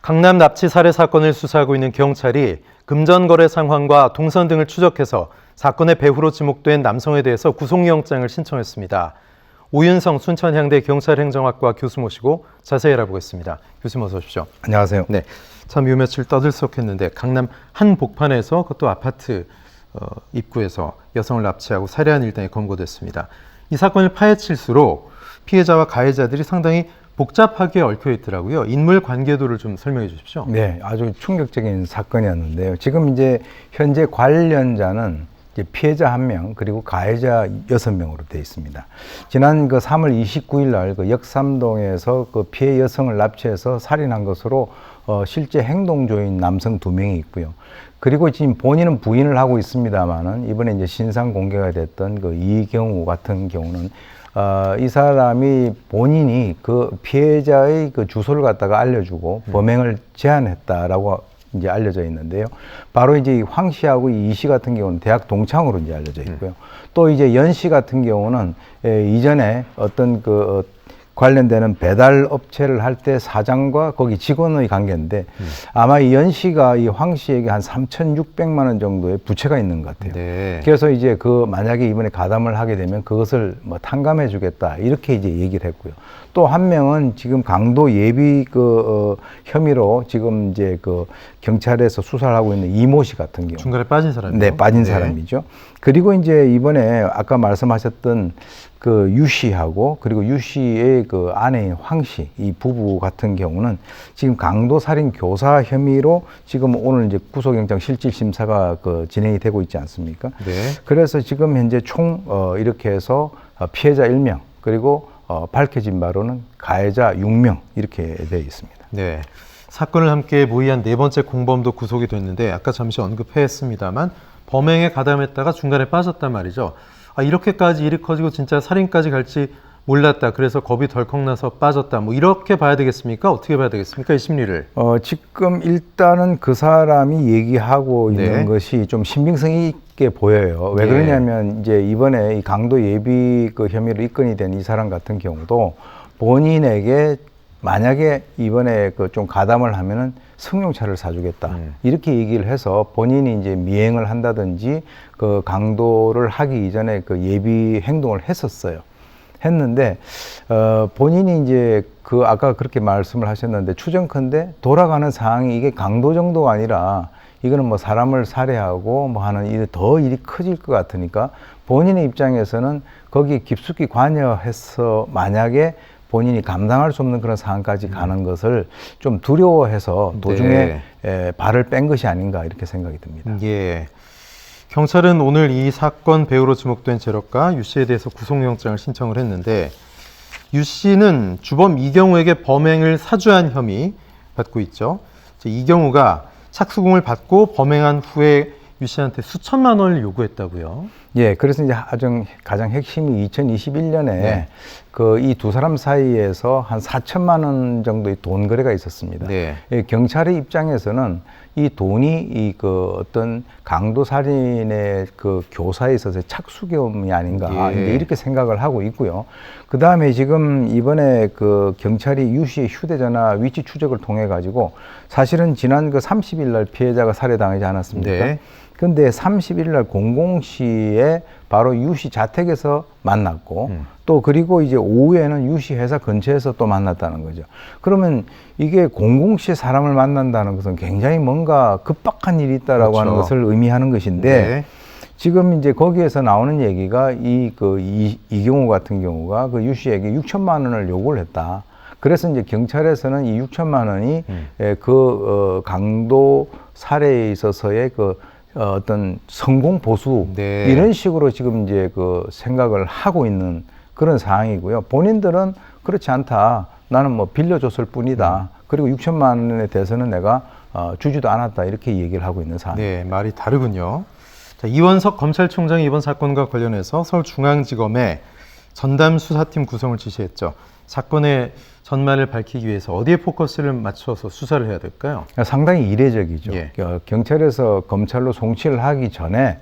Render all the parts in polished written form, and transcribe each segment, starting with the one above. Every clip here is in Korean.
강남 납치 살해 사건을 수사하고 있는 경찰이 금전거래 상황과 동선 등을 추적해서 사건의 배후로 지목된 남성에 대해서 구속영장을 신청했습니다. 오윤성 순천향대 경찰행정학과 교수 모시고 자세히 알아보겠습니다. 교수님 어서 오십시오. 안녕하세요. 네, 참 요 며칠 떠들썩했는데 강남 한 복판에서 그것도 아파트 입구에서 여성을 납치하고 살해한 일당이 검거됐습니다. 이 사건을 파헤칠수록 피해자와 가해자들이 상당히 복잡하게 얽혀 있더라고요. 인물 관계도를 좀 설명해 주십시오. 네, 아주 충격적인 사건이었는데요. 지금 이제 현재 관련자는 이제 피해자 1명 그리고 가해자 6명으로 되어 있습니다. 지난 그 3월 29일 날 그 역삼동에서 그 피해 여성을 납치해서 살인한 것으로 실제 행동조인 남성 2명이 있고요. 그리고 지금 본인은 부인을 하고 있습니다만은 이번에 이제 신상 공개가 됐던 그 이경우 같은 경우는 이 사람이 본인이 그 피해자의 그 주소를 갖다가 알려주고 범행을 제안했다라고 이제 알려져 있는데요. 바로 이제 황 씨하고 이 씨 같은 경우는 대학 동창으로 이제 알려져 있고요. 또 이제 연 씨 같은 경우는 이전에 어떤 그 관련되는 배달 업체를 할 때 사장과 거기 직원의 관계인데 아마 이 연 씨가 이 황 씨에게 한 3,600만 원 정도의 부채가 있는 것 같아요. 네. 그래서 이제 그 만약에 이번에 가담을 하게 되면 그것을 뭐 탕감해 주겠다 이렇게 이제 얘기를 했고요. 또 1명은 지금 강도 예비 혐의로 지금 이제 그 경찰에서 수사를 하고 있는 이모 씨 같은 경우. 중간에 빠진 사람이요? 네, 빠진 사람이죠. 그리고 이제 이번에 아까 말씀하셨던 그 유 씨하고 그리고 유 씨의 그 아내인 황 씨, 이 부부 같은 경우는 지금 강도 살인 교사 혐의로 지금 오늘 이제 구속영장 실질 심사가 그 진행이 되고 있지 않습니까? 네. 그래서 지금 현재 총 이렇게 해서 피해자 1명 그리고 밝혀진 바로는 가해자 6명 이렇게 되어 있습니다. 네. 사건을 함께 모의한 4번째 공범도 구속이 됐는데 아까 잠시 언급했습니다만 범행에 가담했다가 중간에 빠졌단 말이죠. 이렇게까지 일이 커지고 진짜 살인까지 갈지 몰랐다. 그래서 겁이 덜컥 나서 빠졌다. 뭐 이렇게 봐야 되겠습니까? 어떻게 봐야 되겠습니까? 이 심리를. 지금 일단은 그 사람이 얘기하고 있는 것이 좀 신빙성 있게 보여요. 왜 그러냐면 이제 이번에 이 강도 예비 그 혐의로 입건이 된 이 사람 같은 경우도 본인에게 만약에 이번에 그 좀 가담을 하면은 승용차를 사주겠다. 이렇게 얘기를 해서 본인이 이제 미행을 한다든지 그 강도를 하기 이전에 그 예비 행동을 했었어요. 했는데, 본인이 이제 그 아까 그렇게 말씀을 하셨는데 추정컨대 돌아가는 상황이 이게 강도 정도가 아니라 이거는 뭐 사람을 살해하고 뭐 하는 일이 더 일이 커질 것 같으니까 본인의 입장에서는 거기에 깊숙이 관여해서 만약에 본인이 감당할 수 없는 그런 상황까지 가는 것을 좀 두려워해서 도중에 발을 뺀 것이 아닌가 이렇게 생각이 듭니다. 예. 경찰은 오늘 이 사건 배후로 지목된 재력가 유 씨에 대해서 구속영장을 신청을 했는데 유 씨는 주범 이경우에게 범행을 사주한 혐의 받고 있죠. 이경우가 착수금을 받고 범행한 후에 유 씨한테 수천만 원을 요구했다고요? 예, 그래서 이제 가장 핵심이 2021년에 그 이 두 사람 사이에서 한 4천만 원 정도의 돈 거래가 있었습니다. 예, 경찰의 입장에서는 이 돈이 이 그 어떤 강도 살인의 그 교사에 있어서 착수금이 아닌가 이제 이렇게 생각을 하고 있고요. 그 다음에 지금 이번에 그 경찰이 유 씨의 휴대전화 위치 추적을 통해 가지고 사실은 지난 그 30일 날 피해자가 살해당하지 않았습니까? 근데 31일 날 00시에 바로 유 씨 자택에서 만났고 또 그리고 이제 오후에는 유 씨 회사 근처에서 또 만났다는 거죠. 그러면 이게 00시에 사람을 만난다는 것은 굉장히 뭔가 급박한 일이 있다라고 하는 것을 의미하는 것인데 지금 이제 거기에서 나오는 얘기가 이경우 같은 경우가 그 유 씨에게 6천만 원을 요구를 했다. 그래서 이제 경찰에서는 이 6천만 원이 강도 살해에 있어서의 어떤 성공 보수 이런 식으로 지금 이제 그 생각을 하고 있는 그런 상황이고요. 본인들은 그렇지 않다. 나는 뭐 빌려줬을 뿐이다. 그리고 6천만 원에 대해서는 내가 주지도 않았다. 이렇게 얘기를 하고 있는 상황입니다. 네, 말이 다르군요. 자, 이원석 검찰총장이 이번 사건과 관련해서 서울중앙지검에 전담 수사팀 구성을 지시했죠. 사건의 전말을 밝히기 위해서 어디에 포커스를 맞춰서 수사를 해야 될까요? 상당히 이례적이죠. 경찰에서 검찰로 송치를 하기 전에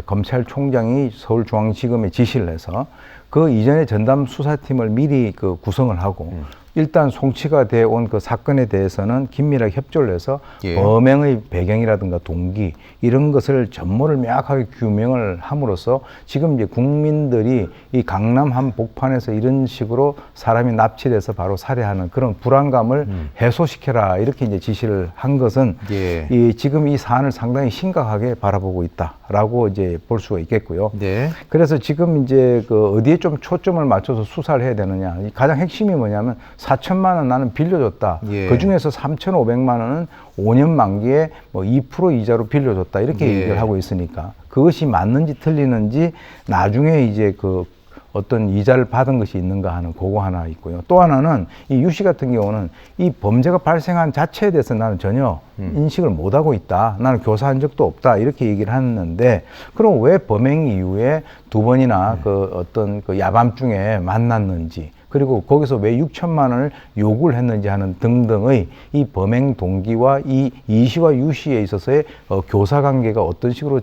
검찰총장이 서울중앙지검에 지시를 해서 그 이전에 전담 수사팀을 미리 구성을 하고 일단 송치가 돼 온 그 사건에 대해서는 긴밀하게 협조를 해서 예. 범행의 배경이라든가 동기 이런 것을 전모를 명확하게 규명을 함으로써 지금 이제 국민들이 이 강남 한복판에서 이런 식으로 사람이 납치돼서 바로 살해하는 그런 불안감을 해소시켜라 이렇게 이제 지시를 한 것은 예. 이 지금 이 사안을 상당히 심각하게 바라보고 있다라고 이제 볼 수가 있겠고요. 네. 그래서 지금 이제 그 어디에 좀 초점을 맞춰서 수사를 해야 되느냐. 가장 핵심이 뭐냐면 4천만 원 나는 빌려줬다. 예. 그 중에서 3,500만 원은 5년 만기에 뭐 2% 이자로 빌려줬다. 이렇게 예. 얘기를 하고 있으니까 그것이 맞는지 틀리는지 나중에 이제 그 어떤 이자를 받은 것이 있는가 하는 그거 하나 있고요. 또 하나는 이 유 씨 같은 경우는 이 범죄가 발생한 자체에 대해서 나는 전혀 인식을 못하고 있다. 나는 교사한 적도 없다. 이렇게 얘기를 했는데 그럼 왜 범행 이후에 두 번이나 그 어떤 그 야밤중에 만났는지 그리고 거기서 왜 6천만 원을 요구를 했는지 하는 등등의 이 범행 동기와 이 씨와 유 씨에 있어서의 교사 관계가 어떤 식으로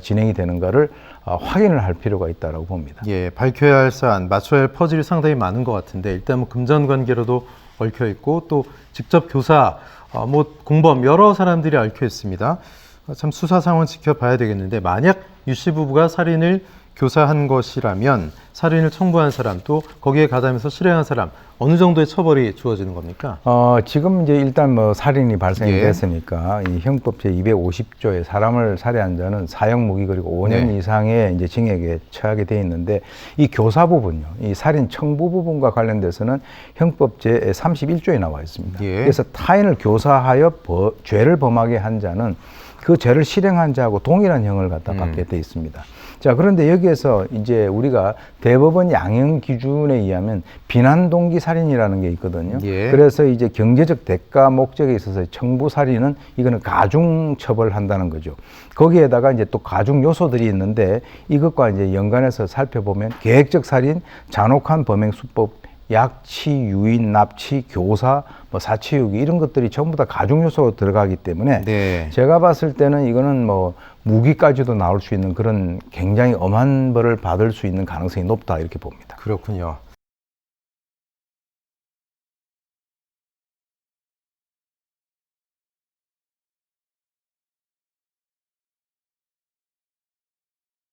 진행이 되는가를 확인을 할 필요가 있다고 봅니다. 예, 밝혀야 할 사안, 맞춰야 할 퍼즐이 상당히 많은 것 같은데 일단 뭐 금전 관계로도 얽혀 있고 또 직접 교사, 뭐 공범 여러 사람들이 얽혀 있습니다. 참 수사 상황 지켜봐야 되겠는데 만약 유 씨 부부가 살인을 교사한 것이라면 살인을 청부한 사람 또 거기에 가담해서 실행한 사람 어느 정도의 처벌이 주어지는 겁니까? 지금 이제 일단 뭐 살인이 발생이 예. 됐으니까 이 형법 제 250조에 사람을 살해한 자는 사형 무기 그리고 5년 네. 이상의 이제 징역에 처하게 돼 있는데 이 교사 부분요, 이 살인 청부 부분과 관련돼서는 형법 제 31조에 나와 있습니다. 예. 그래서 타인을 교사하여 죄를 범하게 한 자는 그 죄를 실행한 자하고 동일한 형을 갖다 받게 돼 있습니다. 자, 그런데 여기에서 이제 우리가 대법원 양형 기준에 의하면 비난 동기 살인이라는 게 있거든요. 예. 그래서 이제 경제적 대가 목적에 있어서 청부 살인은 이거는 가중 처벌을 한다는 거죠. 거기에다가 이제 또 가중 요소들이 있는데 이것과 이제 연관해서 살펴보면 계획적 살인, 잔혹한 범행 수법, 약취, 유인, 납치, 교사, 뭐 사치유기 이런 것들이 전부 다 가중 요소로 들어가기 때문에 네. 제가 봤을 때는 이거는 뭐 무기까지도 나올 수 있는 그런 굉장히 엄한 벌을 받을 수 있는 가능성이 높다 이렇게 봅니다. 그렇군요.